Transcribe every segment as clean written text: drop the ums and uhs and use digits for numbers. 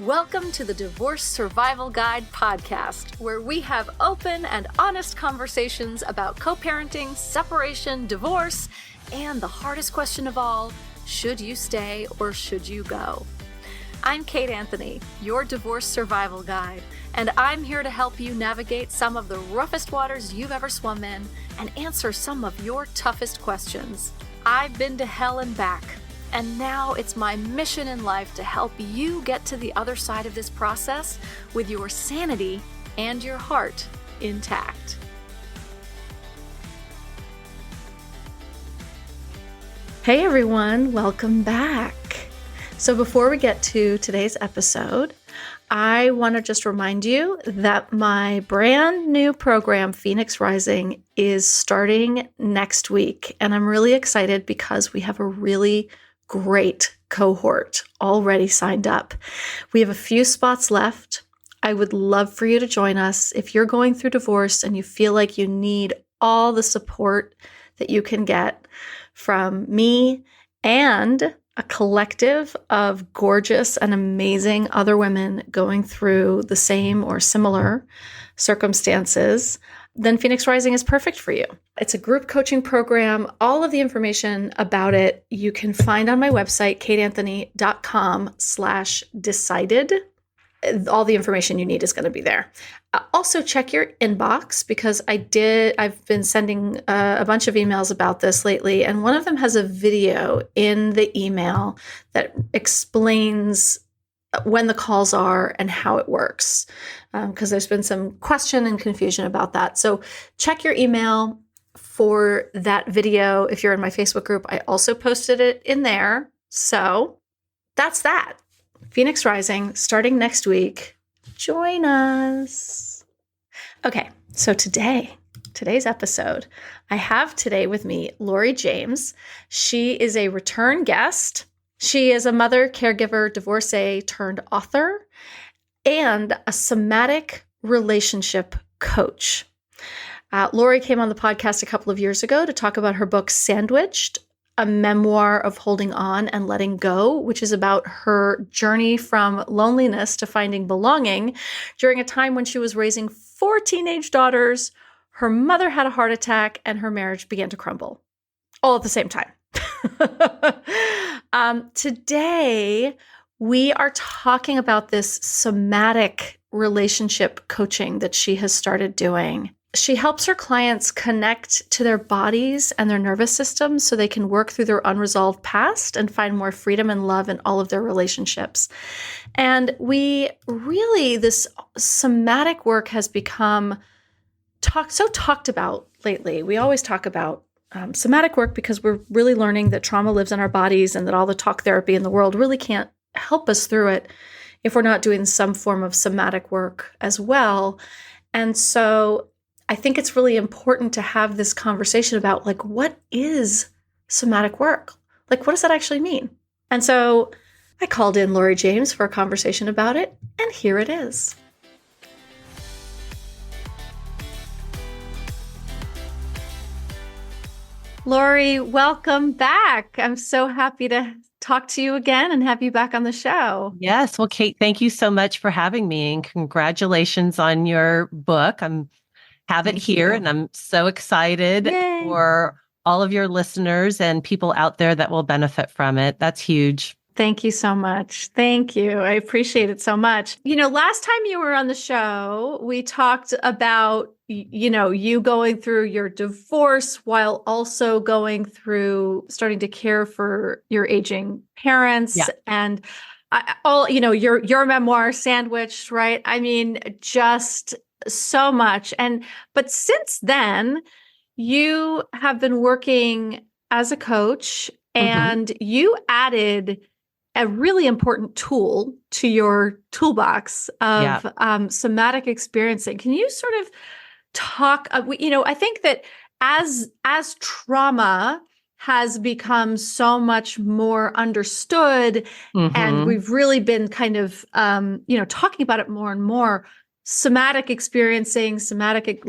Welcome to the Divorce Survival Guide podcast, where we have open and honest conversations about co-parenting, separation, divorce, and the hardest question of all, should you stay or should you go? I'm Kate Anthony, your divorce survival guide, and I'm here to help you navigate some of the roughest waters you've ever swum in and answer some of your toughest questions. I've been to hell and back. And now it's my mission in life to help you get to the other side of this process with your sanity and your heart intact. Hey everyone, welcome back. So before we get to today's episode, I want to just remind you that my brand new program, Phoenix Rising, is starting next week. And I'm really excited because we have a really great cohort already signed up. We have a few spots left. I would love for you to join us. If you're going through divorce and you feel like you need all the support that you can get from me and a collective of gorgeous and amazing other women going through the same or similar circumstances, then Phoenix Rising is perfect for you. It's a group coaching program. All of the information about it you can find on my website, kateanthony.com/decided. All the information you need is going to be there. Also check your inbox because I've been sending a bunch of emails about this lately, and one of them has a video in the email that explains when the calls are and how it works, because there's been some question and confusion about that. So check your email for that video. If you're in my Facebook group, I also posted it in there. So that's that. Phoenix Rising, starting next week. Join us. Okay, so today's episode, I have today with me Laurie James. She is a return guest. She is a mother, caregiver, divorcee turned author, and a somatic relationship coach. Laurie came on the podcast a couple of years ago to talk about her book, Sandwiched, a memoir of holding on and letting go, which is about her journey from loneliness to finding belonging during a time when she was raising 4 teenage daughters, her mother had a heart attack, and her marriage began to crumble, all at the same time. Today, we are talking about this somatic relationship coaching that she has started doing. She helps her clients connect to their bodies and their nervous systems so they can work through their unresolved past and find more freedom and love in all of their relationships. And this somatic work has become talked about lately. We always talk about somatic work because we're really learning that trauma lives in our bodies and that all the talk therapy in the world really can't help us through it if we're not doing some form of somatic work as well. And so I think it's really important to have this conversation about what is somatic work? What does that actually mean? And so I called in Laurie James for a conversation about it, and here it is. Laurie, welcome back. I'm so happy to talk to you again and have you back on the show. Yes. Well, Kate, thank you so much for having me, and congratulations on your book. Have it here, and I'm so excited for all of your listeners and people out there that will benefit from it. That's huge. Thank you so much. Thank you. I appreciate it so much. Last time you were on the show, we talked about, you going through your divorce while also going through starting to care for your aging parents and your memoir, Sandwiched, right? I mean, just so much. But since then, you have been working as a coach, and you added a really important tool to your toolbox of somatic experiencing. Can you sort of talk, I think that as trauma has become so much more understood, and we've really been kind of, talking about it more and more, somatic experiencing, somatic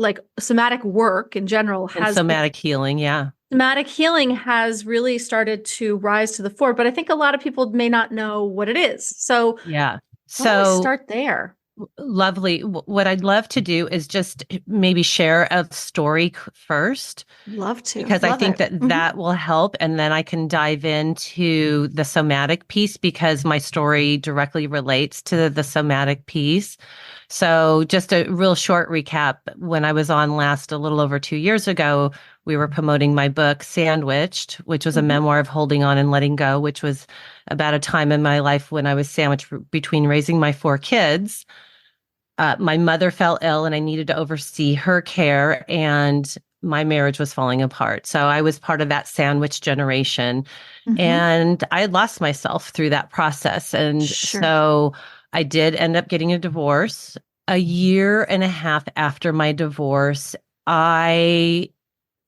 work in general has somatic healing. Yeah. Somatic healing has really started to rise to the fore, but I think a lot of people may not know what it is. So Why don't we So start there? lovely. What I'd love to do is just maybe share a story first, Love to. because I Love think it. that that will help. And then I can dive into the somatic piece because my story directly relates to the somatic piece. So, just a real short recap. When I was on last a little over 2 years ago, we were promoting my book, Sandwiched, which was a Mhm. memoir of holding on and letting go, which was about a time in my life when I was sandwiched between raising my 4 kids. My mother fell ill and I needed to oversee her care, and my marriage was falling apart. So I was part of that sandwich generation. Mhm. And I had lost myself through that process. And Sure. so I did end up getting a divorce. A year and a half after my divorce, I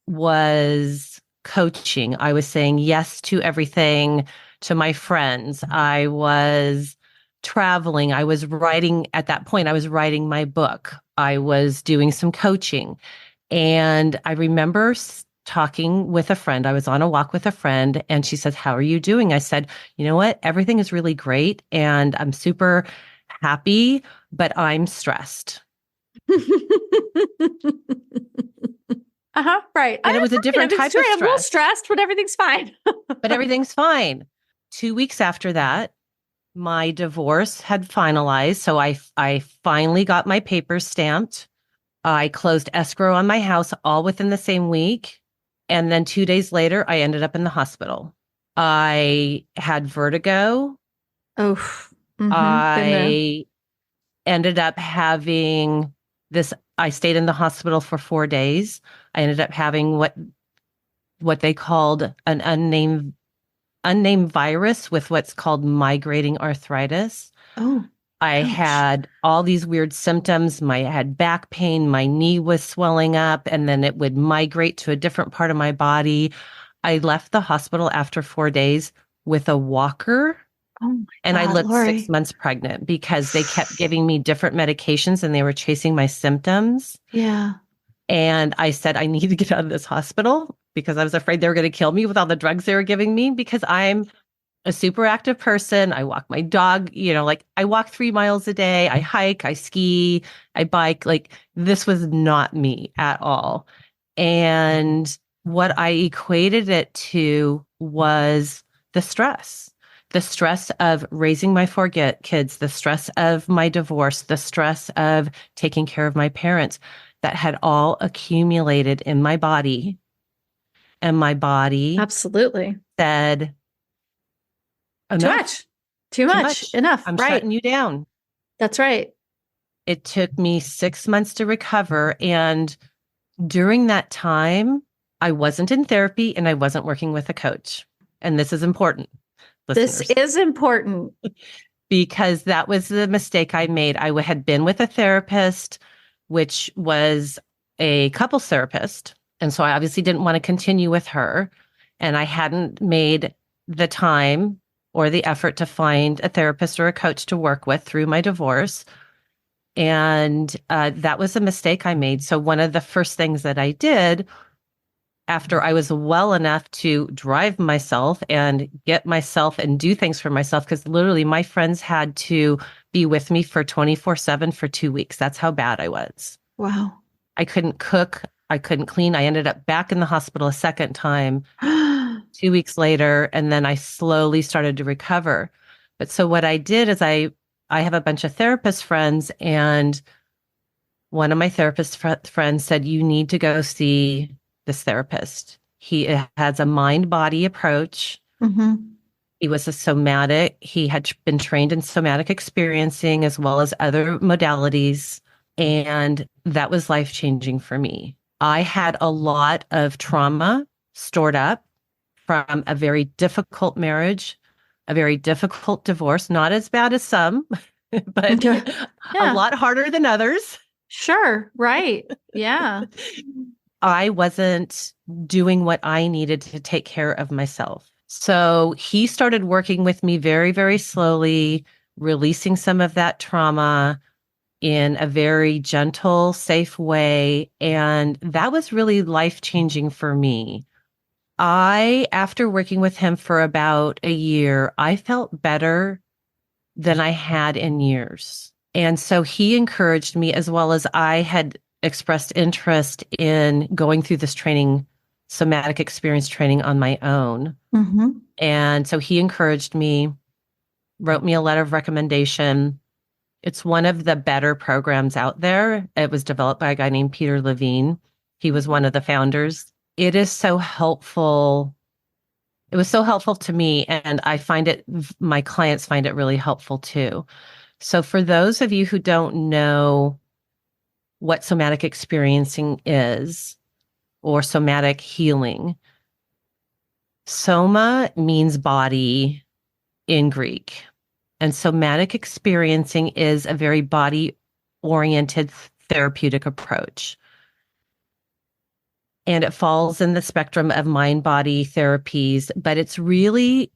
was coaching. I was saying yes to everything, to my friends. I was traveling. I was writing at that point, I was writing my book. I was doing some coaching. And I remember talking with a friend. I was on a walk with a friend, and she says, "How are you doing?" I said, "You know what? Everything is really great, and I'm super happy, but I'm stressed." Right. And it was a different type of I'm a little stress, stressed, but everything's fine. but everything's fine. 2 weeks after that, my divorce had finalized. So I finally got my papers stamped. I closed escrow on my house all within the same week. And then 2 days later, I ended up in the hospital. I had vertigo. Oh, been there. I ended up having this. I stayed in the hospital for 4 days. I ended up having what they called an unnamed virus with what's called migrating arthritis. Oh, I ouch. had all these weird symptoms. I had back pain, my knee was swelling up, and then it would migrate to a different part of my body. I left the hospital after 4 days with a walker, Oh my and I God, looked six Laurie. months pregnant because they kept giving me different medications and they were chasing my symptoms. Yeah. And I said, I need to get out of this hospital because I was afraid they were going to kill me with all the drugs they were giving me, because I'm a super active person. I walk my dog, like I walk 3 miles a day. I hike, I ski, I bike. Like this was not me at all. And what I equated it to was the stress, the stress of raising my 4 kids, the stress of my divorce, the stress of taking care of my parents that had all accumulated in my body. And my body Absolutely. said, Too enough. much. Too Too much. much. Enough. I'm Right. shutting you down. That's right. It took me 6 months to recover. And during that time, I wasn't in therapy and I wasn't working with a coach. And this is important, This listeners, is important. because that was the mistake I made. I had been with a therapist, which was a couples therapist. And so I obviously didn't want to continue with her. And I hadn't made the time or the effort to find a therapist or a coach to work with through my divorce. And that was a mistake I made. So one of the first things that I did after I was well enough to drive myself and get myself and do things for myself, because literally my friends had to be with me for 24/7 for 2 weeks. That's how bad I was. Wow. I couldn't cook. I couldn't clean. I ended up back in the hospital a second time 2 weeks later, and then I slowly started to recover. But so what I did is I have a bunch of therapist friends, and one of my therapist friends said, "You need to go see this therapist. He has a mind body approach. hmm He was a somatic, he had been trained in somatic experiencing as well as other modalities. And that was life changing for me. I had a lot of trauma stored up from a very difficult marriage, a very difficult divorce, not as bad as some, but Okay. a Yeah. lot harder than others. Sure. Right. Yeah. I wasn't doing what I needed to take care of myself. So he started working with me very, very slowly, releasing some of that trauma in a very gentle, safe way. And that was really life changing for me. After working with him for about a year, I felt better than I had in years. And so he encouraged me, as well as I had expressed interest in going through this training, somatic experience training on my own. Mm-hmm. And so he encouraged me, wrote me a letter of recommendation. It's one of the better programs out there. It was developed by a guy named Peter Levine. He was one of the founders. It is so helpful. It was so helpful to me, and I find it, my clients find it really helpful too. So for those of you who don't know what somatic experiencing is or somatic healing, soma means body in Greek. And somatic experiencing is a very body-oriented therapeutic approach. And it falls in the spectrum of mind-body therapies, but it's really,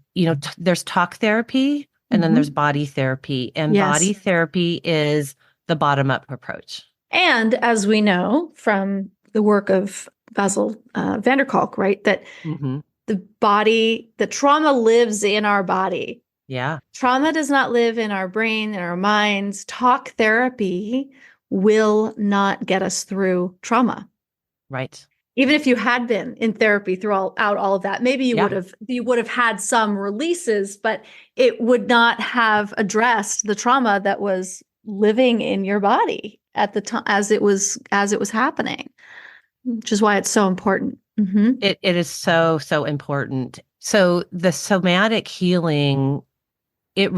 there's talk therapy and then there's body therapy. And body therapy is the bottom-up approach. And as we know from the work of Basil van der Kolk, right, that the trauma lives in our body. Yeah. Trauma does not live in our brain, in our minds. Talk therapy will not get us through trauma. Right. Even if you had been in therapy throughout all of that, maybe you would have had some releases, but it would not have addressed the trauma that was living in your body at the time as it was happening, which is why it's so important. Mm-hmm. It is so important. So the somatic healing, it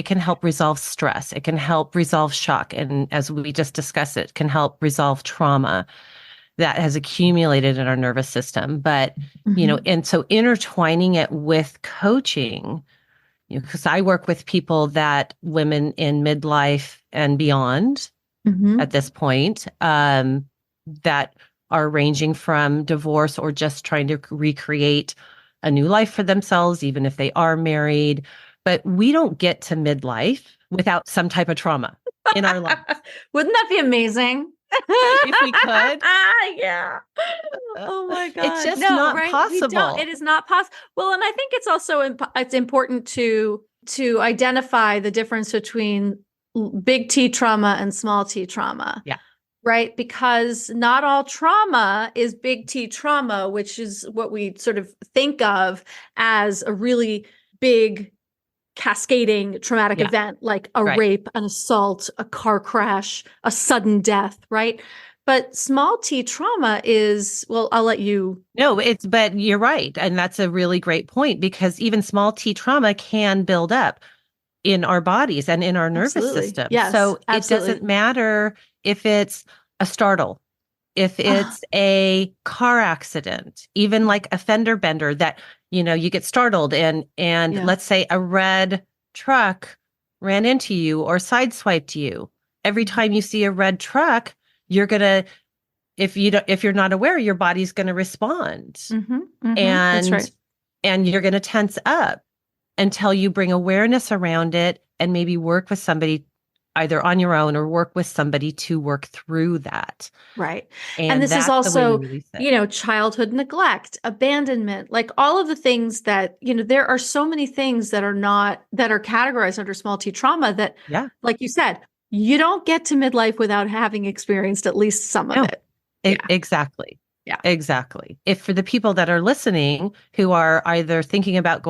can help resolve stress. It can help resolve shock. And as we just discussed, it can help resolve trauma that has accumulated in our nervous system. But, and so intertwining it with coaching, because I work with women in midlife and beyond at this point, that are ranging from divorce or just trying to recreate a new life for themselves, even if they are married. But we don't get to midlife without some type of trauma in our life. Wouldn't that be amazing? If we could. Yeah. Oh my God. It's just not possible. It is not possible. Well, and I think it's also it's important to identify the difference between big T trauma and small T trauma. Yeah. Right? Because not all trauma is big T trauma, which is what we sort of think of as a really big cascading traumatic event, like a rape, an assault, a car crash, a sudden death, right? But small T trauma is, well, I'll let you. No, but you're right. And that's a really great point, because even small T trauma can build up in our bodies and in our nervous system. Yes, so absolutely. It doesn't matter if it's a startle, if it's a car accident, even like a fender bender that, you get startled and let's say a red truck ran into you or sideswiped you. Every time you see a red truck, you're going to, if you're not aware, your body's going to respond. And That's right. And you're going to tense up until you bring awareness around it and maybe work with somebody either on your own or work with somebody to work through that. Right. And this is also, childhood neglect, abandonment, like all of the things that, there are so many things that are categorized under small T trauma that, like you said, you don't get to midlife without having experienced at least some of it. Exactly. Yeah. Exactly. If for the people that are listening who are either thinking about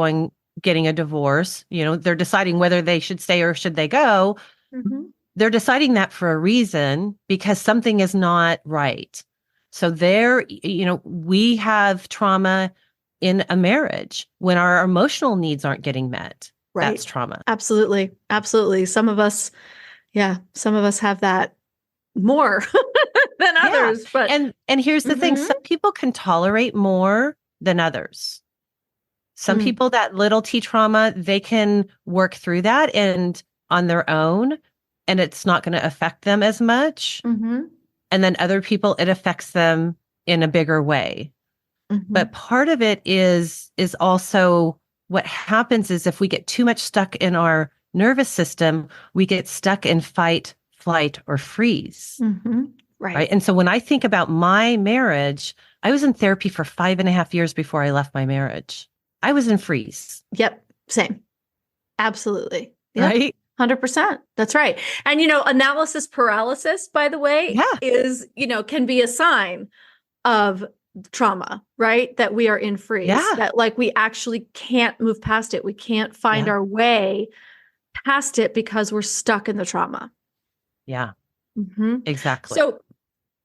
getting a divorce, they're deciding whether they should stay or should they go. They're deciding that for a reason, because something is not right. So we have trauma in a marriage when our emotional needs aren't getting met. Right. That's trauma. Absolutely. Absolutely. Some of us have that more than others. But and here's the thing. Some people can tolerate more than others. Some people, that little T trauma, they can work through that and on their own, and it's not going to affect them as much. And then other people, it affects them in a bigger way. But part of it is also what happens is if we get too much stuck in our nervous system, we get stuck in fight, flight, or freeze. Right. And so when I think about my marriage, I was in therapy for 5.5 years before I left my marriage. I was in freeze. Yep. Same. Absolutely. Yep. Right. 100%. That's right. And, analysis paralysis, by the way, Yeah. is, can be a sign of trauma, right? That we are in freeze, Yeah. that like we actually can't move past it. We can't find Yeah. our way past it because we're stuck in the trauma. Yeah. hmm Exactly.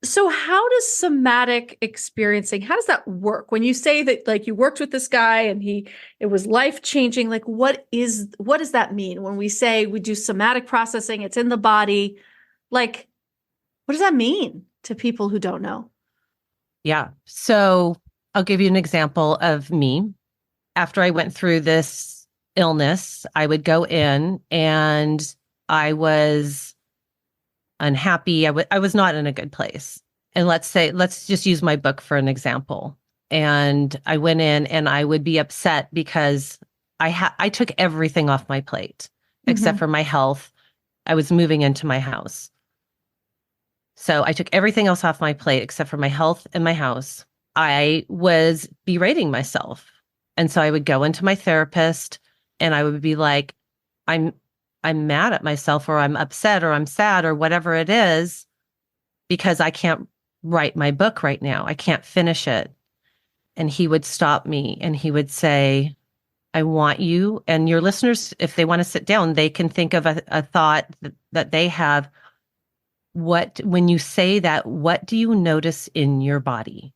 So how does somatic experiencing, how does that work? When you say that like you worked with this guy and it was life-changing, like what does that mean when we say we do somatic processing, it's in the body? Like, what does that mean to people who don't know? Yeah. So I'll give you an example of me. After I went through this illness, I would go in and I was unhappy. I was not in a good place. And let's just use my book for an example. And I went in and I would be upset because I took everything off my plate except Mm-hmm. for my health. I was moving into my house. So I took everything else off my plate except for my health and my house. I was berating myself. And so I would go into my therapist and I would be like, I'm I'm mad at myself or I'm upset or I'm sad or whatever it is because I can't write my book right now. I can't finish it. And he would stop me and he would say, I want you and your listeners, if they want to sit down, they can think of a thought that they have. When you say that, what do you notice in your body?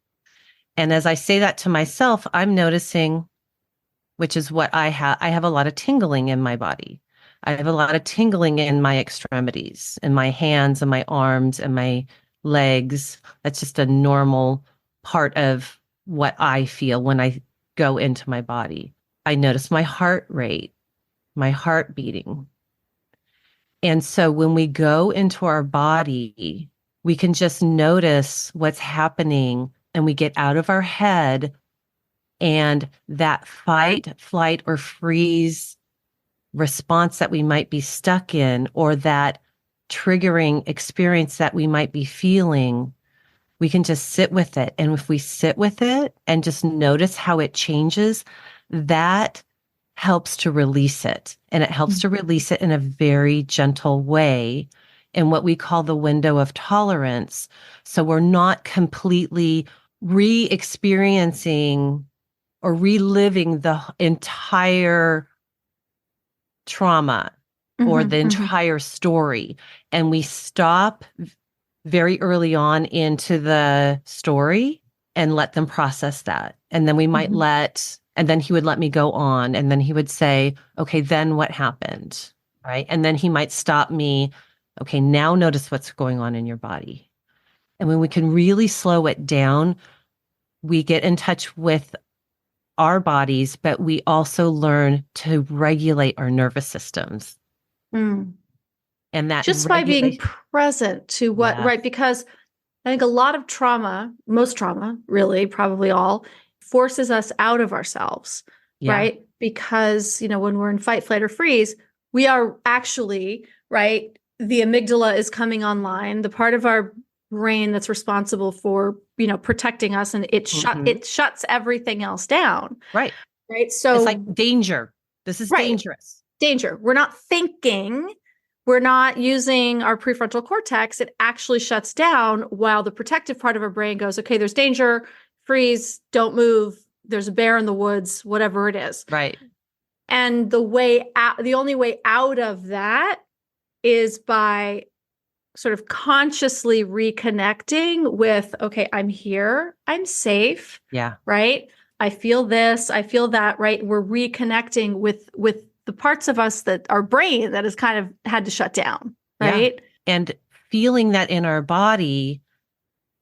And as I say that to myself, I'm noticing, which is what I have a lot of tingling in my body. I have a lot of tingling in my extremities, in my hands and my arms and my legs. That's just a normal part of what I feel when I go into my body. I notice my heart rate, my heart beating. And so when we go into our body, we can just notice what's happening and we get out of our head and that fight, flight, or freeze response that we might be stuck in, or that triggering experience that we might be feeling, we can just sit with it. And if we sit with it and just notice how it changes, that helps to release it. And it helps to release it in a very gentle way in what we call the window of tolerance. So we're not completely re experiencing or reliving the entire trauma or Mm-hmm. the Mm-hmm. entire story. And we stop very early on into the story and let them process that. And then we might Mm-hmm. and then he would let me go on. And then he would say, okay, then what happened? Right. And then he might stop me. Okay, now notice what's going on in your body. And when we can really slow it down, we get in touch with our bodies, but we also learn to regulate our nervous systems. Mm. And that Just by being regulation. present to what, Yes. right? Because I think a lot of trauma, most trauma, really, probably all, forces us out of ourselves, Yeah. right? Because, when we're in fight, flight, or freeze, we are actually, right? The amygdala is coming online, the part of our brain that's responsible for, protecting us, and Mhm. it shuts everything else down, Right. right? It's like So, danger. This is right, dangerous. danger. We're not thinking, we're not using our prefrontal cortex. It actually shuts down while the protective part of our brain goes, okay, there's danger, freeze, don't move, there's a bear in the woods, whatever it is. Right. And the only way out of that is by sort of consciously reconnecting with, okay, I'm here, I'm safe, Yeah. right? I feel this, I feel that, right? We're reconnecting with the parts of us that our brain that has kind of had to shut down, Yeah. right? And feeling that in our body,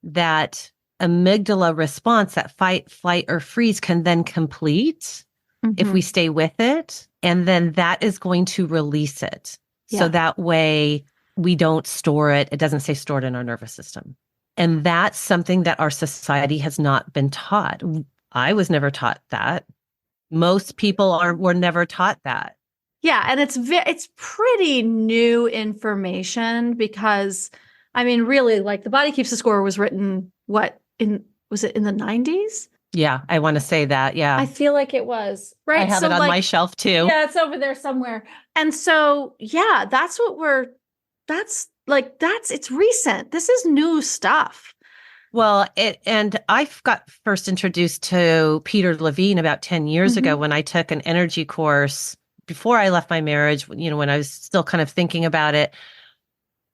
that amygdala response, that fight, flight, or freeze can then complete if we Mm-hmm. stay with it. And then that is going to release it. So Yeah. that way we don't store it. It doesn't say stored in our nervous system. And that's something that our society has not been taught. I was never taught that. Most people were never taught that. Yeah, and it's pretty new information because I mean really like The Body Keeps the Score was written was it in the 90s? Yeah, I want to say that. Yeah. I feel like it was, right? I have So it on like, my shelf too. yeah, it's over there somewhere. And so, yeah, it's recent. This is new stuff. Well, and I got first introduced to Peter Levine about 10 years ago when I took an energy course before I left my marriage, when I was still kind of thinking about it.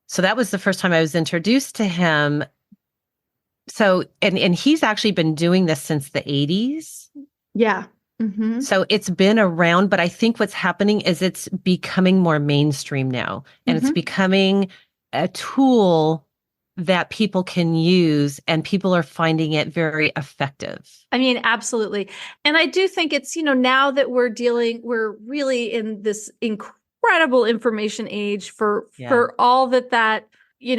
So that was the first time I was introduced to him. So, and he's actually been doing this since the 80s. Yeah. So it's been around, but I think what's happening is it's becoming more mainstream now, and it's becoming a tool that people can use, and people are finding it very effective. I mean, absolutely. And I do think it's, now that we're really in this incredible information age for all that,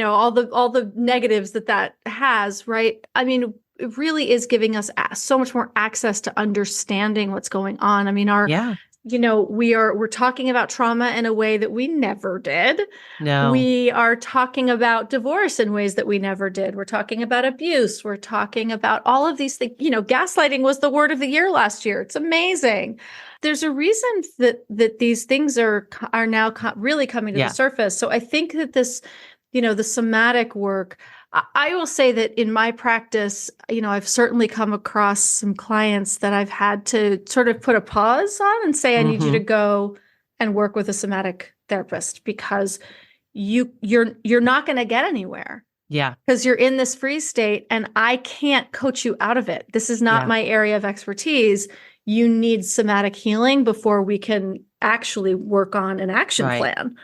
all the negatives that has, right? I mean, it really is giving us so much more access to understanding what's going on. I mean, we're talking about trauma in a way that we never did. No. We are talking about divorce in ways that we never did. We're talking about abuse. We're talking about all of these things. Gaslighting was the word of the year last year. It's amazing. There's a reason that these things are now really coming to the surface. So I think that this, the somatic work, I will say that in my practice, I've certainly come across some clients that I've had to sort of put a pause on and say, I need you to go and work with a somatic therapist, because you're not going to get anywhere. Yeah. Because you're in this freeze state and I can't coach you out of it. This is not my area of expertise. You need somatic healing before we can actually work on an action plan.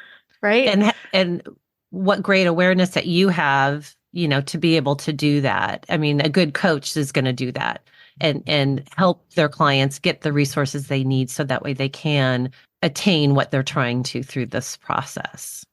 Right. And what great awareness that you have, to be able to do that. I mean, a good coach is going to do that and help their clients get the resources they need, so that way they can attain what they're trying to through this process.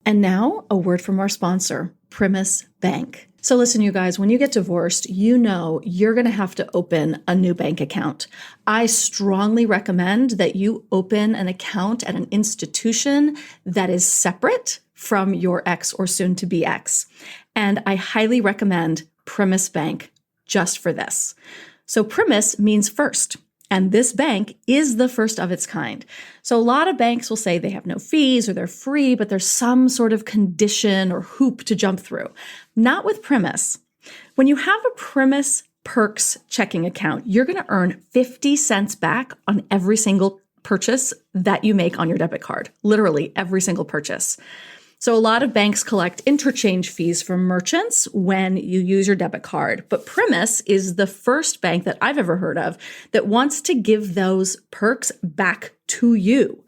And now a word from our sponsor, Primis Bank. So listen, you guys, when you get divorced, you're going to have to open a new bank account. I strongly recommend that you open an account at an institution that is separate from your ex or soon to be ex. And I highly recommend Primis Bank just for this. So Primis means first. And this bank is the first of its kind. So a lot of banks will say they have no fees or they're free, but there's some sort of condition or hoop to jump through. Not with Primis. When you have a Primis Perks checking account, you're going to earn 50 cents back on every single purchase that you make on your debit card. Literally every single purchase. So a lot of banks collect interchange fees from merchants when you use your debit card. But Primis is the first bank that I've ever heard of that wants to give those perks back to you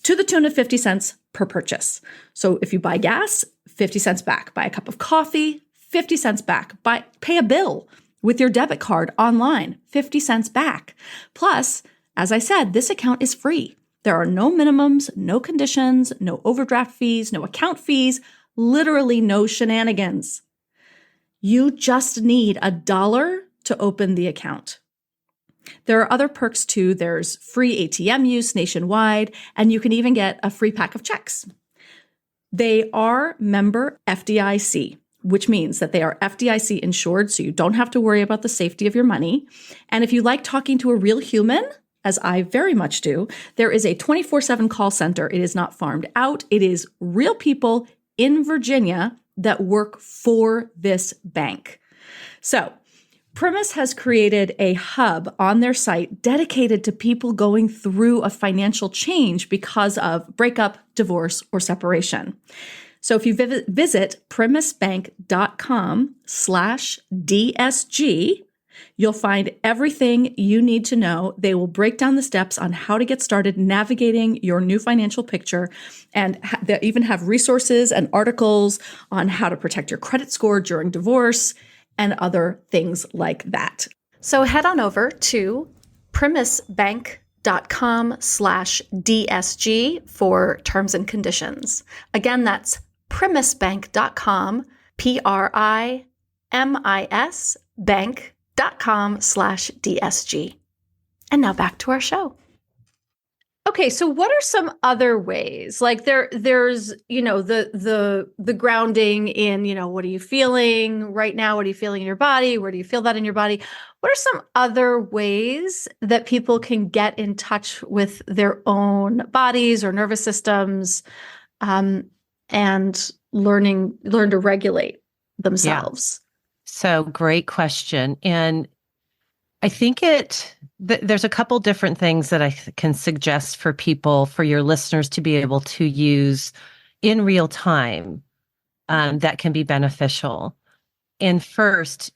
to the tune of 50 cents per purchase. So if you buy gas, 50 cents back. Buy a cup of coffee, 50 cents back. Pay a bill with your debit card online, 50 cents back. Plus, as I said, this account is free. There are no minimums, no conditions, no overdraft fees, no account fees, literally no shenanigans. You just need $1 to open the account. There are other perks too. There's free ATM use nationwide, and you can even get a free pack of checks. They are member FDIC, which means that they are FDIC insured, so you don't have to worry about the safety of your money. And if you like talking to a real human, as I very much do, there is a 24/7 call center. It is not farmed out. It is real people in Virginia that work for this bank. So Primis has created a hub on their site dedicated to people going through a financial change because of breakup, divorce, or separation. So if you visit primisbank.com/DSG, you'll find everything you need to know. They will break down the steps on how to get started navigating your new financial picture. And they even have resources and articles on how to protect your credit score during divorce and other things like that. So head on over to primisbank.com/DSG for terms and conditions. Again, that's primisbank.com, PRIMIS bank.com/DSG. And now back to our show. Okay, so what are some other ways? Like there's, the grounding in, what are you feeling right now? What are you feeling in your body? Where do you feel that in your body? What are some other ways that people can get in touch with their own bodies or nervous systems, um, and learn to regulate Yeah. themselves? So great question. And I think there's a couple different things that I can suggest for people, for your listeners to be able to use in real time, that can be beneficial. And first,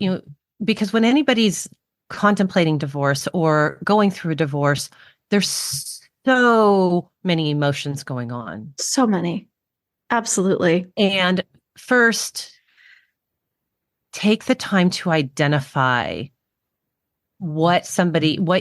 because when anybody's contemplating divorce or going through a divorce, there's so many emotions going on. So many. Absolutely. And first, take the time to identify what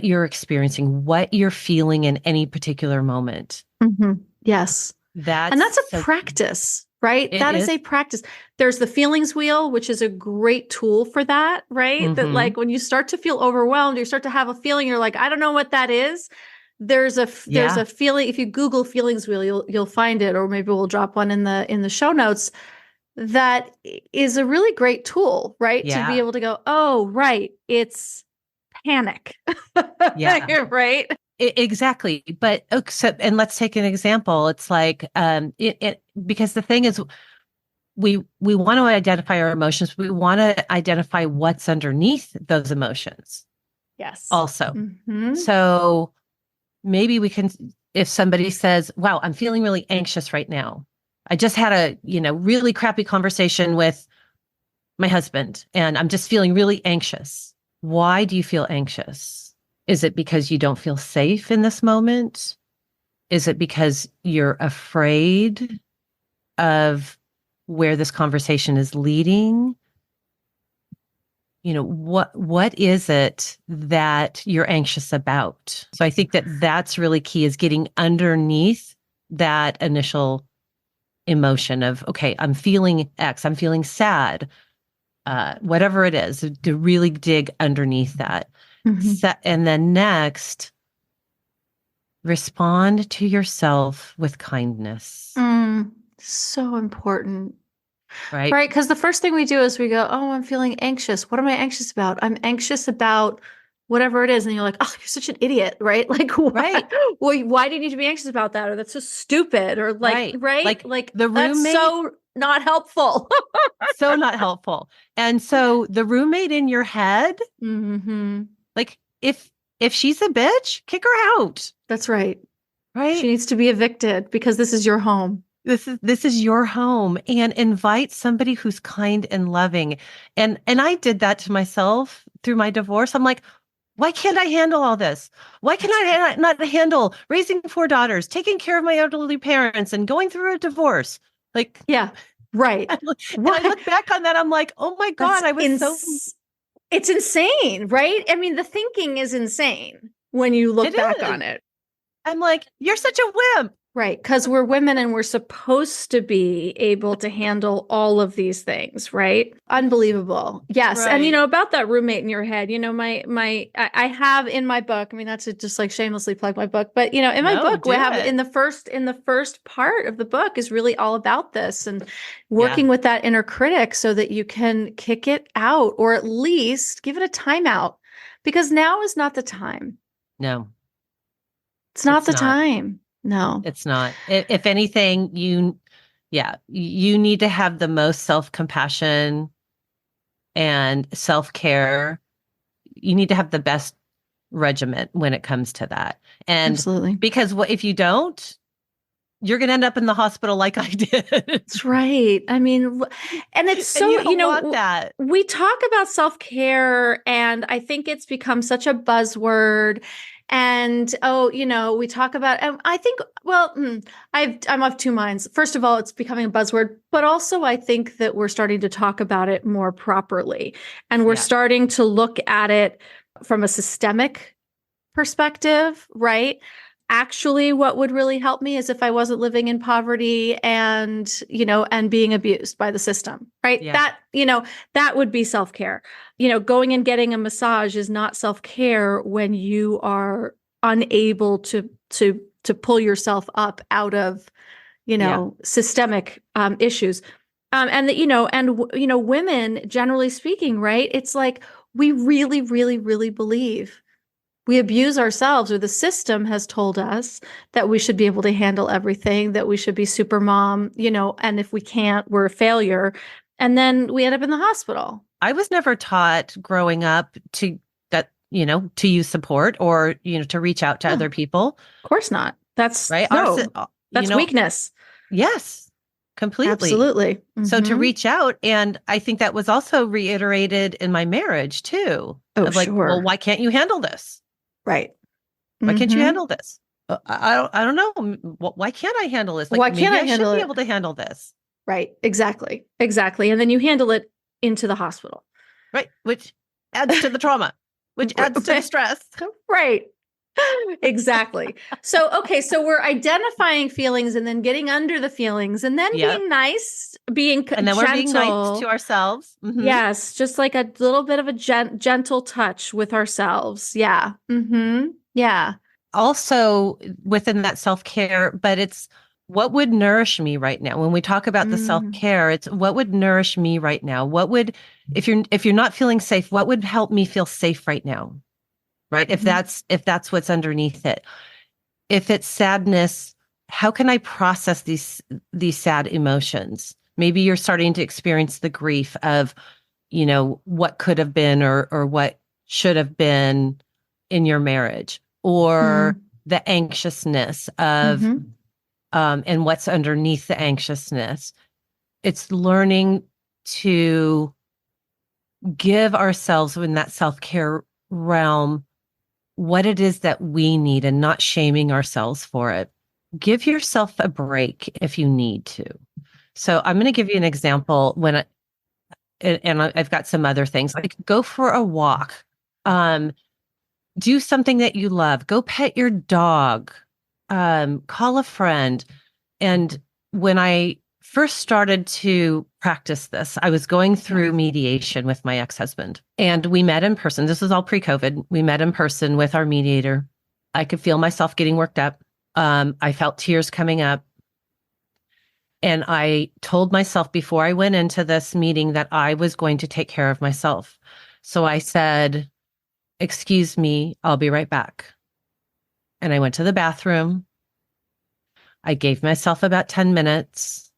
you're experiencing, what you're feeling in any particular moment. Mm-hmm. Yes. And that's a So practice, right? it That is is. a practice. There's the feelings wheel, which is a great tool for that, right? That Mm-hmm. like when you start to feel overwhelmed, you start to have a feeling, you're like, I don't know what that is. There's Yeah. a feeling. If you Google feelings wheel, you'll find it, or maybe we'll drop one in the show notes. That is a really great tool, right? To be Yeah. able to go, oh, right, it's panic, Yeah. right? Exactly. But and let's take an example. It's like because the thing is, we want to identify our emotions. We want to identify what's underneath those emotions Yes. also. Mm-hmm. So maybe we can, if somebody says, wow, I'm feeling really anxious right now. I just had a, really crappy conversation with my husband and I'm just feeling really anxious. Why do you feel anxious? Is it because you don't feel safe in this moment? Is it because you're afraid of where this conversation is leading? What is it that you're anxious about? So I think that that's really key, is getting underneath that initial emotion of, okay, I'm feeling X, I'm feeling sad, whatever it is, to really dig underneath that. Mm-hmm. And then next, respond to yourself with kindness, So important. right? Right. Because the first thing we do is we go, oh, I'm feeling anxious. What am I anxious about? I'm anxious about whatever it is. And you're like, oh, you're such an idiot. Right. Like, Right, why do you need to be anxious about that? Or that's so stupid. Or like, right. right. Like Like, the that's roommate, so not helpful. so not helpful. And so the roommate in your head, Mm-hmm. like if she's a bitch, kick her out, That's right. She right? needs to be evicted because this is your home. This is your home, and invite somebody who's kind and loving. And I did that to myself through my divorce. I'm like, why can't I handle all this? Why can I not handle raising 4 daughters, taking care of my elderly parents, and going through a divorce? Like, Yeah. Right. and I What? look back on that, I'm like, oh my That's God, I was so. it's insane, right? I mean, the thinking is insane when you look It back on is. it. I'm like, you're such a wimp. Right. Because we're women and we're supposed to be able to handle all of these things, right? Unbelievable. Yes. And Right. about that roommate in your head, I have in my book, I mean, not to just like shamelessly plug my book, but in my No, book, we do have it. in the first part of the book is really all about this and Yeah. working with that inner critic so that you can kick it out or at least give it a timeout because now is not the time. No, It's not it's the not. time. No. It's not. If anything, you need to have the most self-compassion and self-care. You need to have the best regiment when it comes to that. And Absolutely. because what if you don't, you're going to end up in the hospital like I did. That's right. I mean, and it's And so, you don't want that. we talk about self-care and I think it's become such a buzzword. And we talk about, and I think, well, I'm of two minds. First of all, it's becoming a buzzword, but also I think that we're starting to talk about it more properly. And we're Yeah. starting to look at it from a systemic perspective, right? Actually, what would really help me is if I wasn't living in poverty and being abused by the system, right? Yeah. That would be self-care. Going and getting a massage is not self-care when you are unable to to pull yourself up out of, systemic issues. Women, generally speaking, right? It's like we really, really, really believe we abuse ourselves, or the system has told us that we should be able to handle everything, that we should be super mom, and if we can't, we're a failure. And then we end up in the hospital. I was never taught growing up to to use support or, to reach out to other people. Of course not. That's right. That's weakness. Yes, completely. Absolutely. Mm-hmm. So to reach out. And I think that was also reiterated in my marriage too. Oh, of like, sure. well, why can't you handle this? Right. Why can't you handle this? I don't know. Why can't I handle this? Like, why can't I handle should it? Be able to handle this. Right. Exactly. And then you handle it into the hospital. Right. Which adds to the trauma, which adds to the stress. Right. Exactly. So we're identifying feelings and then getting under the feelings and then being nice, and then we're being nice to ourselves. Mm-hmm. Yes. Just like a little bit of a gentle touch with ourselves. Yeah. Mm-hmm. Yeah. Also within that self-care, but it's what would nourish me right now. When we talk about the self-care, it's what would nourish me right now. What would, if you're not feeling safe, what would help me feel safe right now? Right. If that's what's underneath it. If it's sadness, how can I process these sad emotions? Maybe you're starting to experience the grief of, what could have been or what should have been in your marriage, or the anxiousness of, and what's underneath the anxiousness. It's learning to give ourselves in that self-care realm what it is that we need and not shaming ourselves for it. Give yourself a break if you need to. So I'm going to give you an example and I've got some other things, like go for a walk, do something that you love, go pet your dog, call a friend. And when I first started to practice this, I was going through mediation with my ex-husband, and we met in person. This was all pre-COVID. We met in person with our mediator. I could feel myself getting worked up. I felt tears coming up. And I told myself before I went into this meeting that I was going to take care of myself. So I said, "Excuse me, I'll be right back." And I went to the bathroom. I gave myself about 10 minutes.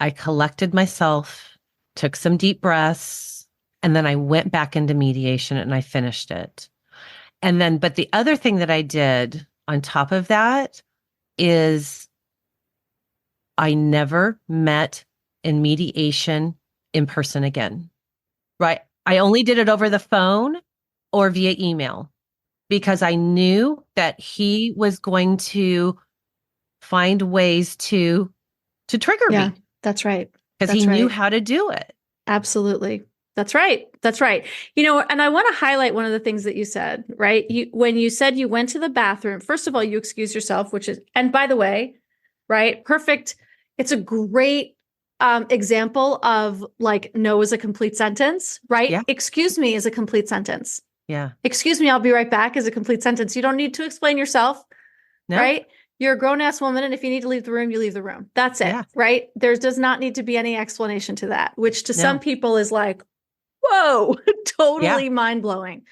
I collected myself, took some deep breaths, and then I went back into mediation and I finished it. But the other thing that I did on top of that is I never met in mediation in person again, right? I only did it over the phone or via email because I knew that he was going to find ways to trigger me. That's right. Because he knew how to do it. Absolutely. That's right. That's right. And I want to highlight one of the things that you said, right? When you said you went to the bathroom, first of all, you excused yourself, and by the way, right? Perfect. It's a great example of like, no is a complete sentence, right? Yeah. Excuse me is a complete sentence. Yeah. Excuse me, I'll be right back is a complete sentence. You don't need to explain yourself, right? You're a grown-ass woman, and if you need to leave the room, you leave the room. That's it, right? There does not need to be any explanation to that, which to some people is like, whoa, totally mind-blowing.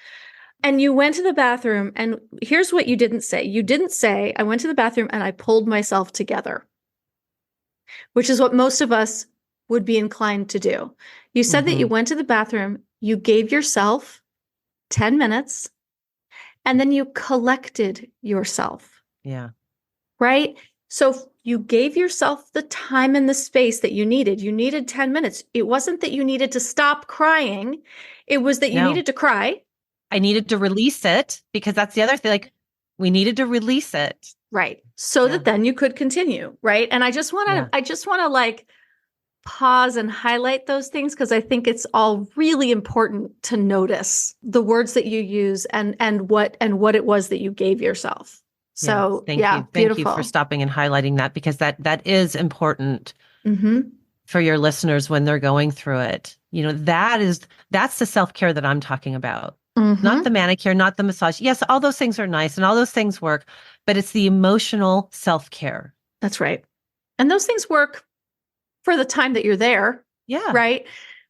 And you went to the bathroom, and here's what you didn't say. You didn't say, I went to the bathroom and I pulled myself together, which is what most of us would be inclined to do. You said that you went to the bathroom, you gave yourself 10 minutes, and then you collected yourself. Yeah. Right? So you gave yourself the time and the space that you needed. You needed 10 minutes. It wasn't that you needed to stop crying. It was that you needed to cry. I needed to release it, because that's the other thing. Like, we needed to release it. Right. So that then you could continue. Right. And I just want to like pause and highlight those things, because I think it's all really important to notice the words that you use and what it was that you gave yourself. So thank you. Thank you for stopping and highlighting that, because that is important for your listeners when they're going through it. That's the self-care that I'm talking about. Not the Mm-hmm. manicure, not the massage. Yes, all those things are nice and all those things work, but it's the emotional self-care. That's right. And those things work for the time that you're there, Yeah. right?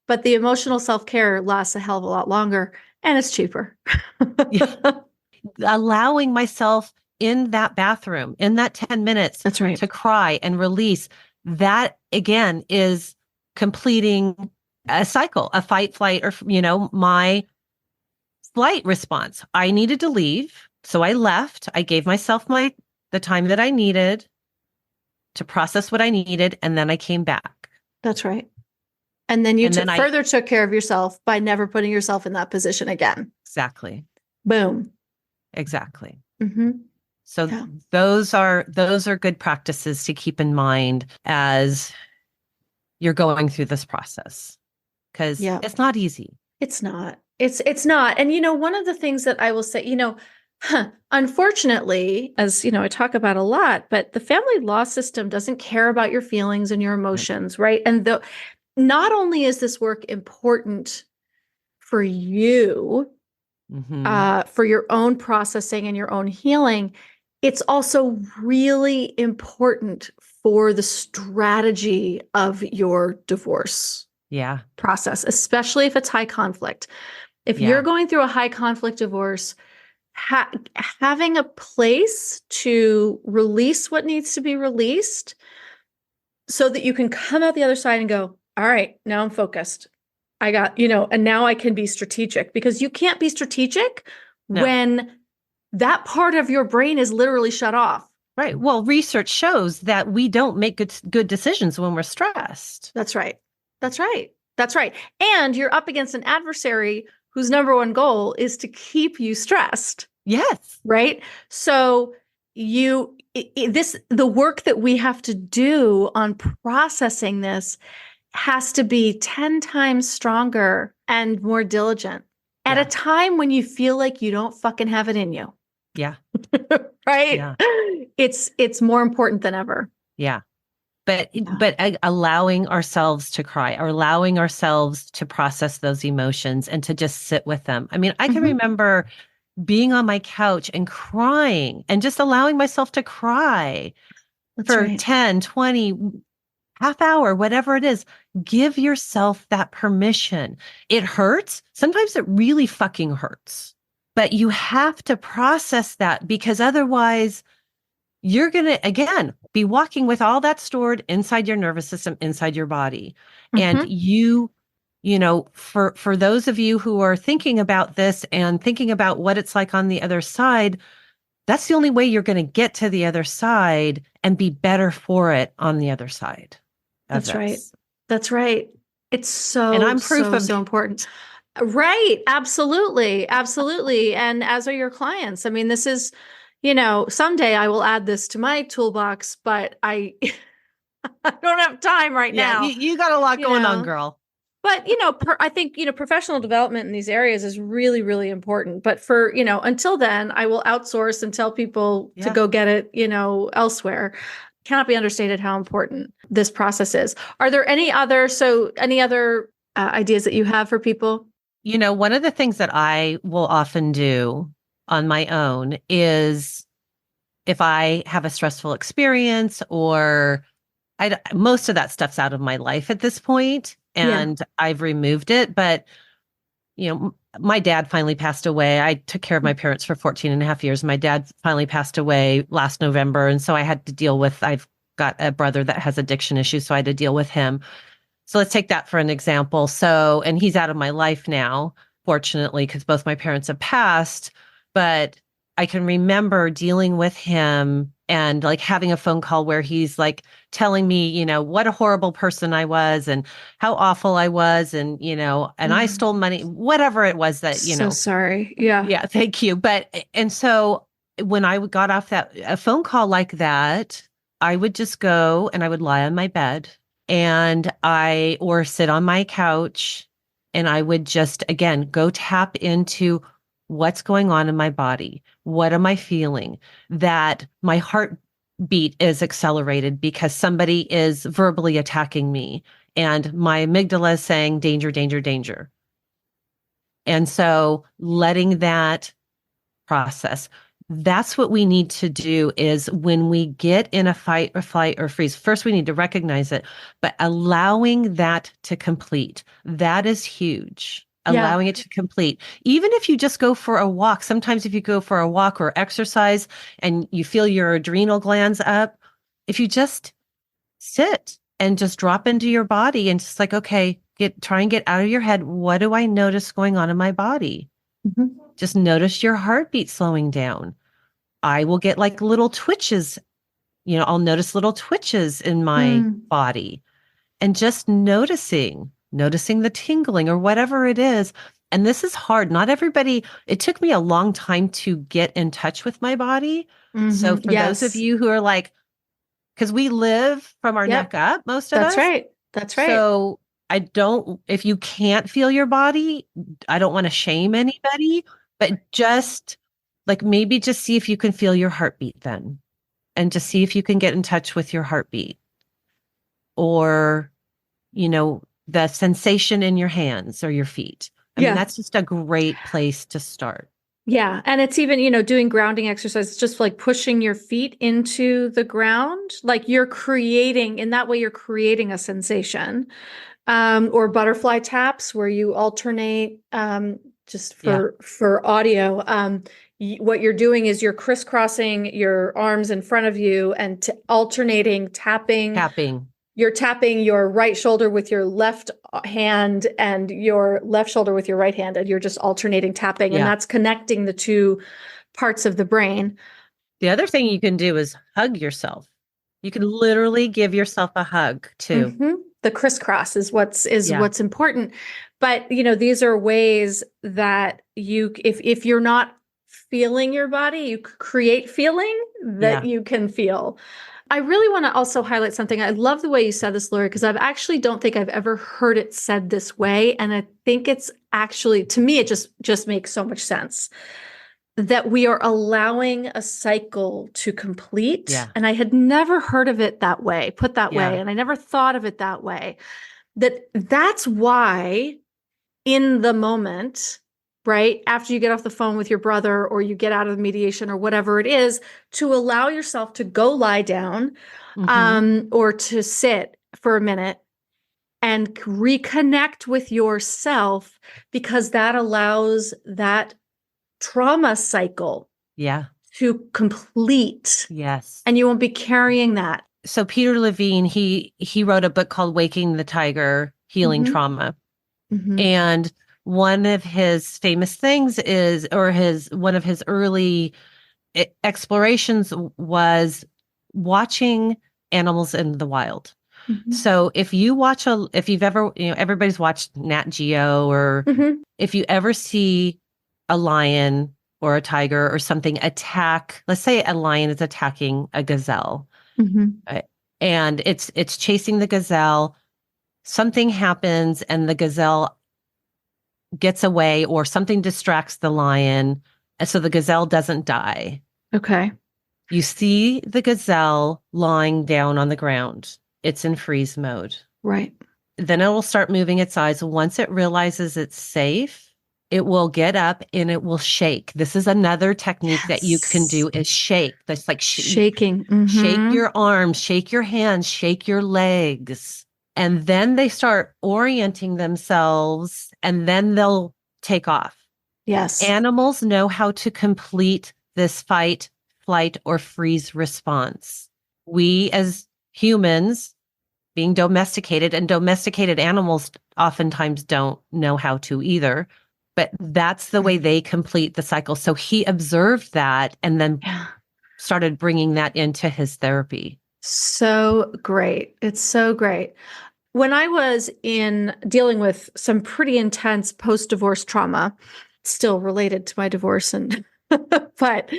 But the emotional self-care lasts a hell of a lot longer and it's cheaper. Yeah. Allowing myself in that bathroom, in that 10 minutes That's right. to cry and release, that again is completing a cycle, a fight, flight, or, my flight response. I needed to leave. So I left. I gave myself the time that I needed to process what I needed. And then I came back. That's right. And then you And then further took care of yourself by never putting yourself in that position again. exactly, Boom. exactly. Mm-hmm. So Yeah. those are good practices to keep in mind as you're going through this process, because Yeah. it's not easy. It's not. It's not. And one of the things that I will say, unfortunately, as I talk about a lot, but the family law system doesn't care about your feelings and your Right. emotions, right? And not only is this work important for you, Mm-hmm. for your own processing and your own healing, it's also really important for the strategy of your divorce Yeah. process, especially if it's high conflict. If you're Yeah. going through a high conflict divorce, having a place to release what needs to be released so that you can come out the other side and go, all right, now I'm focused. I got, and now I can be strategic, because you can't be strategic No. when that part of your brain is literally shut off. Right. Well, research shows that we don't make good decisions when we're stressed. That's right. That's right. That's right. And you're up against an adversary whose number one goal is to keep you stressed. Yes. Right. So the work that we have to do on processing this has to be 10 times stronger and more diligent at a Yeah. time when you feel like you don't fucking have it in you. Yeah. Right. Yeah. It's more important than ever. Yeah. But Yeah. allowing ourselves to cry, or allowing ourselves to process those emotions and to just sit with them. I mean, I can Mhm. remember being on my couch and crying and just allowing myself to cry That's for right. 10, 20, half hour, whatever it is. Give yourself that permission. It hurts. Sometimes it really fucking hurts, but you have to process that, because otherwise you're going to, again, be walking with all that stored inside your nervous system, inside your body. And Mhm. for those of you who are thinking about this and thinking about what it's like on the other side, that's the only way you're going to get to the other side and be better for it on the other side of That's right. this. That's right. It's And so, I'm proof so, of so important. Right. Absolutely. Absolutely. And as are your clients. I mean, this is, someday I will add this to my toolbox, but I, I don't have time right yeah, now, you got a lot you going on, know. girl. But, I think, professional development in these areas is really, really important. But for, until then, I will outsource and tell people to Yeah. go get it, elsewhere. Cannot be understated how important this process is. Are there any other ideas that you have for people? One of the things that I will often do on my own is, if I have a stressful experience, or most of that stuff's out of my life at this point, Yeah. and I've removed it. But, my dad finally passed away. I took care of my parents for 14 and a half years. My dad finally passed away last November. And so I had to deal with, I've got a brother that has addiction issues. So I had to deal with him. So let's take that for an example. So, and he's out of my life now, fortunately, because both my parents have passed. But I can remember dealing with him and like having a phone call where he's like telling me, what a horrible person I was and how awful I was. And I Mm. stole money, whatever it was that, So sorry. Yeah. yeah, thank you. And so when I got off a phone call like that, I would just go and I would lie on my bed, or sit on my couch, and I would just, again, go tap into what's going on in my body. What am I feeling? That my heartbeat is accelerated because somebody is verbally attacking me, and my amygdala is saying danger, danger, danger. And so letting that process, that's what we need to do is when we get in a fight or flight or freeze, first we need to recognize it, but allowing that to complete, that is huge. Yeah. Allowing it to complete. Even if you just go for a walk, sometimes if you go for a walk or exercise and you feel your adrenal glands up, if you just sit and just drop into your body and just like, okay, try and get out of your head. What do I notice going on in my body? Mhm. Just notice your heartbeat slowing down. I will get like little twitches, I'll notice little twitches in my Mm. body and just noticing the tingling or whatever it is. And this is hard. Not everybody, it took me a long time to get in touch with my body. So for those of Yes. you who are like, because we live from our neck Yep. up, most of That's us. right. That's right. So if you can't feel your body, I don't want to shame anybody, but just like maybe just see if you can feel your heartbeat then and just see if you can get in touch with your heartbeat or, the sensation in your hands or your feet. I mean, Yeah. that's just a great place to start. Yeah. And it's even, doing grounding exercises, just like pushing your feet into the ground, like in that way, you're creating a sensation. Or butterfly taps where you alternate, just Yeah. for audio. What you're doing is you're crisscrossing your arms in front of you and alternating tapping. Tapping. You're tapping your right shoulder with your left hand and your left shoulder with your right hand, and you're just alternating tapping, and Yeah. that's connecting the two parts of the brain. The other thing you can do is hug yourself. You can literally give yourself a hug too. Mm-hmm. The crisscross is Yeah. what's important. But these are ways that if you're not feeling your body, you create feeling that Yeah. you can feel. I really want to also highlight something. I love the way you said this, Laurie, because I've actually don't think I've ever heard it said this way. And I think it's actually, to me, it just makes so much sense that we are allowing a cycle to complete. Yeah. And I had never heard of it that way, put that way. Yeah. And I never thought of it that way. That's why in the moment, right after you get off the phone with your brother or you get out of the mediation or whatever it is, to allow yourself to go lie down, or to sit for a minute and reconnect with yourself, because that allows that trauma cycle Yeah. to complete, Yes. and you won't be carrying that. So Peter Levine, he wrote a book called Waking the Tiger, Healing Mm-hmm. Trauma. Mm-hmm. And one of his famous things one of his early explorations was watching animals in the wild. Mm-hmm. So if you've ever, everybody's watched Nat Geo, or Mm-hmm. if you ever see a lion or a tiger or something attack, let's say a lion is attacking a gazelle, Mm-hmm. and it's chasing the gazelle, something happens and the gazelle gets away or something distracts the lion, and so the gazelle doesn't die. Okay. You see the gazelle lying down on the ground. It's in freeze mode. Right. Then it will start moving its eyes. Once it realizes it's safe, it will get up and it will shake. This is another technique that you can do, is shake. That's like Shaking. shake Mm-hmm. your arms, shake your hands, shake your legs. And then they start orienting themselves and then they'll take off. Yes. Animals know how to complete this fight, flight, or freeze response. We as humans, being domesticated, and domesticated animals oftentimes don't know how to either, but that's the way they complete the cycle. So he observed that and then started bringing that into his therapy. So great. It's so great. When I was dealing with some pretty intense post-divorce trauma, still related to my divorce, and but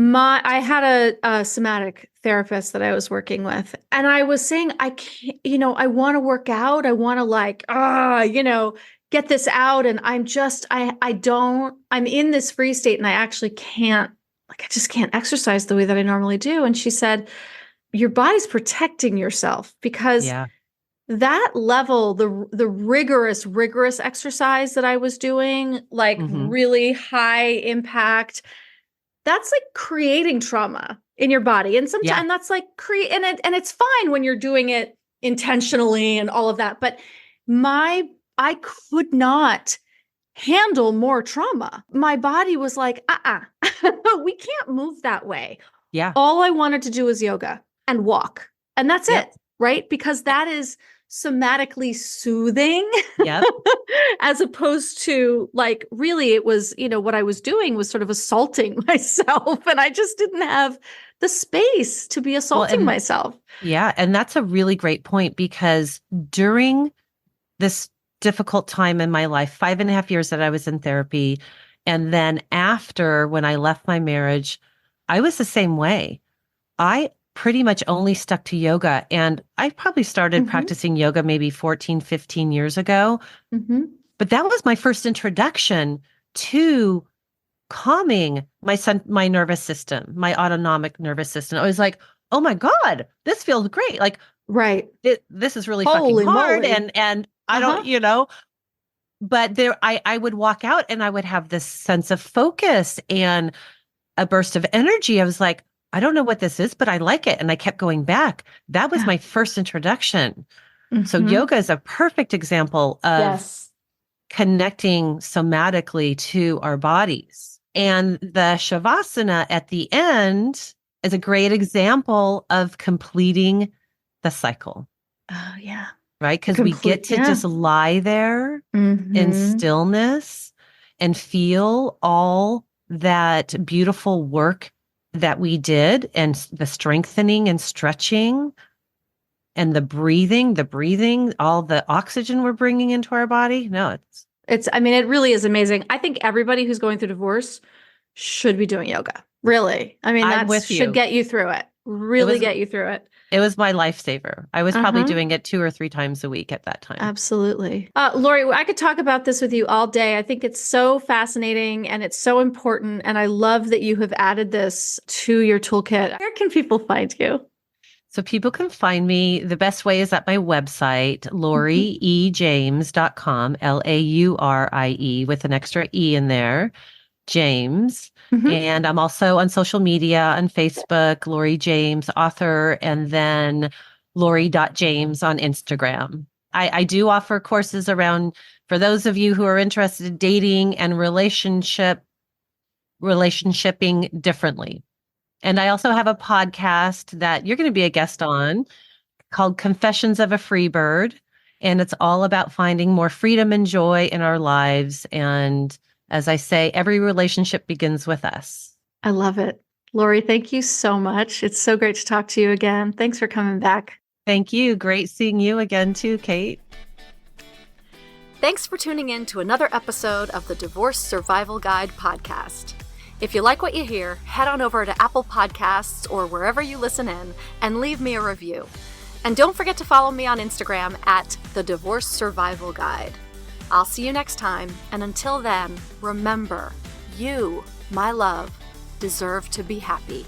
I had a somatic therapist that I was working with, and I was saying, I can't, I want to work out. I want to get this out. And I'm in this free state and I actually can't, I just can't exercise the way that I normally do. And she said, your body's protecting yourself because Yeah. that level, the rigorous exercise that I was doing, like really high impact, that's like creating trauma in your body. And sometimes that's like and it's fine when you're doing it intentionally and all of that. But I could not handle more trauma. My body was like, we can't move that way. Yeah. All I wanted to do was yoga and walk. And that's it, right? Because that is somatically soothing. Yep. As opposed to like, really, it was, what I was doing was sort of assaulting myself. And I just didn't have the space to be assaulting myself. Yeah. And that's a really great point, because during this difficult time in my life, 5.5 years that I was in therapy, and then after, when I left my marriage, I was the same way. I pretty much only stuck to yoga. And I probably started practicing yoga maybe 14, 15 years ago. But that was my first introduction to calming my nervous system, my autonomic nervous system. I was like, oh my God, this feels great. Like, this is really Holy fucking hard. moly. And I don't, but I would walk out and I would have this sense of focus and a burst of energy. I was like, I don't know what this is, but I like it. And I kept going back. That was my first introduction. So yoga is a perfect example of connecting somatically to our bodies. And the shavasana at the end is a great example of completing the cycle. Oh, yeah. Right? Because we get to just lie there in stillness and feel all that beautiful work that we did, and the strengthening and stretching and the breathing, all the oxygen we're bringing into our body. No, it really is amazing. I think everybody who's going through divorce should be doing yoga. Really. I mean, that should get you through it. Really get you through it. It was my lifesaver. I was probably doing it 2 or 3 times a week at that time. Absolutely. Laurie, I could talk about this with you all day. I think it's so fascinating and it's so important. And I love that you have added this to your toolkit. Where can people find you? So people can find me. The best way is at my website, lauriejames.com, Laurie, with an extra E in there, James. And I'm also on social media, on Facebook, Laurie James, author, and then Laurie.James on Instagram. I do offer courses around, for those of you who are interested in dating and relationshiping differently. And I also have a podcast that you're going to be a guest on called Confessions of a Freebird. And it's all about finding more freedom and joy in our lives. And as I say, every relationship begins with us. I love it. Laurie, thank you so much. It's so great to talk to you again. Thanks for coming back. Thank you. Great seeing you again too, Kate. Thanks for tuning in to another episode of the Divorce Survival Guide podcast. If you like what you hear, head on over to Apple Podcasts or wherever you listen in and leave me a review. And don't forget to follow me on Instagram at the Divorce Survival Guide. I'll see you next time, and until then, remember, you, my love, deserve to be happy.